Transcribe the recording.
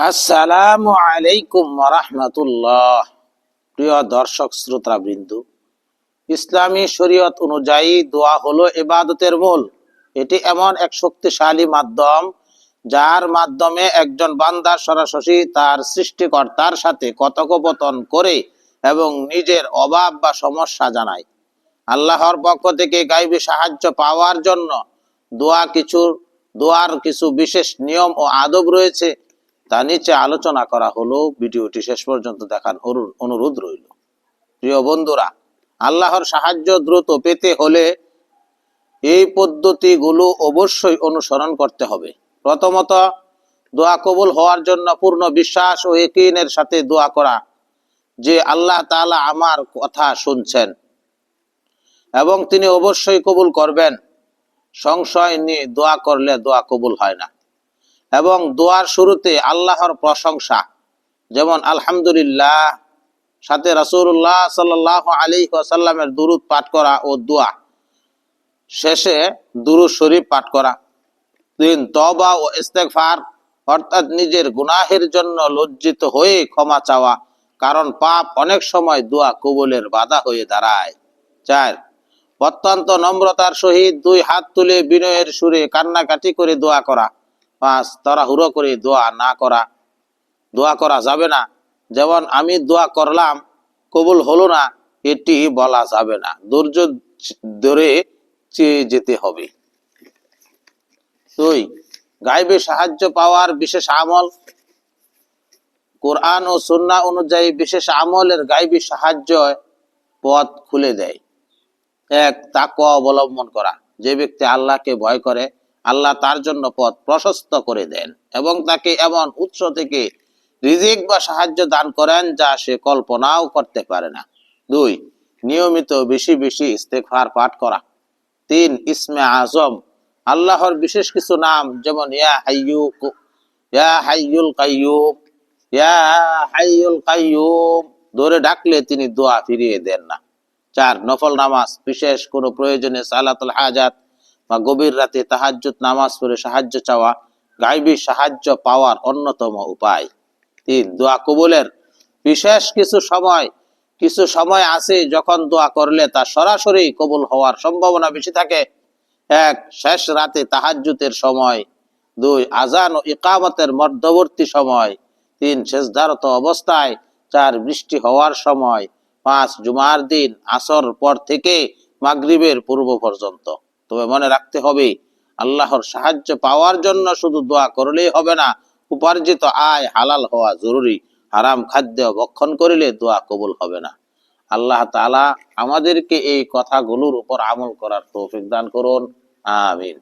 আসসালামু আলাইকুম ওয়া রাহমাতুল্লাহ। প্রিয় দর্শক শ্রোতা বৃন্দু, ইসলামী শরীয়ত অনুযায়ী দোয়া হলো ইবাদতের মূল। এটি এমন এক শক্তিশালী মাধ্যম যার মাধ্যমে একজন বান্দা সরাসরি তার সৃষ্টিকর্তার সাথে কথোপকথন করে এবং নিজের অভাব বা সমস্যা জানায়। আল্লাহর পক্ষ থেকে গায়বী সাহায্য পাওয়ার জন্য দোয়ার কিছু বিশেষ নিয়ম ও আদব রয়েছে, তা নিচে আলোচনা করা হলো। ভিডিওটি শেষ পর্যন্ত দেখার অনুরোধ রইল। প্রিয় বন্ধুরা, আল্লাহর সাহায্য দ্রুত পেতে হলে এই পদ্ধতিগুলো অবশ্যই অনুসরণ করতে হবে। প্রথমত, দোয়া কবুল হওয়ার জন্য পূর্ণ বিশ্বাস ও ইয়াকিনের সাথে দোয়া করা যে আল্লাহ তাআলা আমার কথা শুনছেন এবং তিনি অবশ্যই কবুল করবেন। সংশয় নিয়ে দোয়া করলে দোয়া কবুল হয় না। এবং দোয়ার শুরুতে আল্লাহর প্রশংসা, যেমন আলহামদুলিল্লাহ, সাথে রাসূলুল্লাহ সাল্লাল্লাহু আলাইহি ওয়াসাল্লামের দুরূদ পাঠ করা ও দোয়া শেষে দুরূদ শরীফ পাঠ করা। 3, তওবা ও ইস্তেগফার, অর্থাৎ নিজের গুনাহের জন্য লজ্জিত হয়ে ক্ষমা চাওয়া, কারণ পাপ অনেক সময় দোয়া কবুলের বাধা হয়ে দাঁড়ায়। 4, অত্যন্ত নম্রতার সহিত 2 হাত তুলে বিনয়ের সুরে কান্নাকাটি করে দোয়া করা। 5, তাড়াহুড়ো করে দোয়া করা যাবে না। যেমন আমি দোয়া করলাম কবুল হলো না, এটি বলা যাবে না। ধৈর্য ধরে চেয়ে যেতে হবে। 2, গায়বী সাহায্য পাওয়ার বিশেষ আমল। কোরআন ও সুন্নাহ অনুযায়ী বিশেষ আমলের গায়বী সাহায্য পথ খুলে দেয়। 1, তাকওয়া অবলম্বন করা। যে ব্যক্তি আল্লাহকে ভয় করে, আল্লাহ তার জন্য পথ প্রশস্ত করে দেন এবং তাকে এমন উৎস থেকে রিজিক বা সাহায্য দান করেন যা সে কল্পনাও করতে পারে না। 2, নিয়মিত বেশি বেশি ইস্তেগফার পাঠ করা। 3, ইসমে আজম, আল্লাহর বিশেষ কিছু নাম, যেমন ইয়া হাইয়ুল কাইয়ুম, ইয়া হাইয়ুল কাইয়ুম ধরে ডাকলে তিনি দোয়া ফিরিয়ে দেন না। 4, নফল নামাজ, বিশেষ কোনো প্রয়োজনে সালাতুল হাজাত বা গভীর রাতে তাহাজ্জুদ নামাজ পড়ে সাহায্য চাওয়া গায়বী সাহায্য পাওয়ার অন্যতম উপায়। 3, দোয়া কবুলের বিশেষ কিছু সময় আছে যখন দোয়া করলে তা সরাসরি কবুল হওয়ার সম্ভাবনা বেশি থাকে। 1, শেষ রাতে তাহাজ্জুদের সময়। 2, আযান ও ইকামতের মধ্যবর্তী সময়। 3, সেজদারত অবস্থায়। 4, বৃষ্টি হওয়ার সময়। 5, জুমার দিন আসর পর থেকে মাগরিবের পূর্ব পর্যন্ত। তবে মনে রাখতে হবে, আল্লাহর সাহায্য পাওয়ার জন্য শুধু দোয়া করলেই হবে না, উপার্জিত আয় হালাল হওয়া জরুরি। হারাম খাদ্য ভক্ষণ করিলে দোয়া কবুল হবে না। আল্লাহ তাআলা আমাদেরকে এই কথাগুলোর উপর আমল করার তৌফিক দান করুন। আমিন।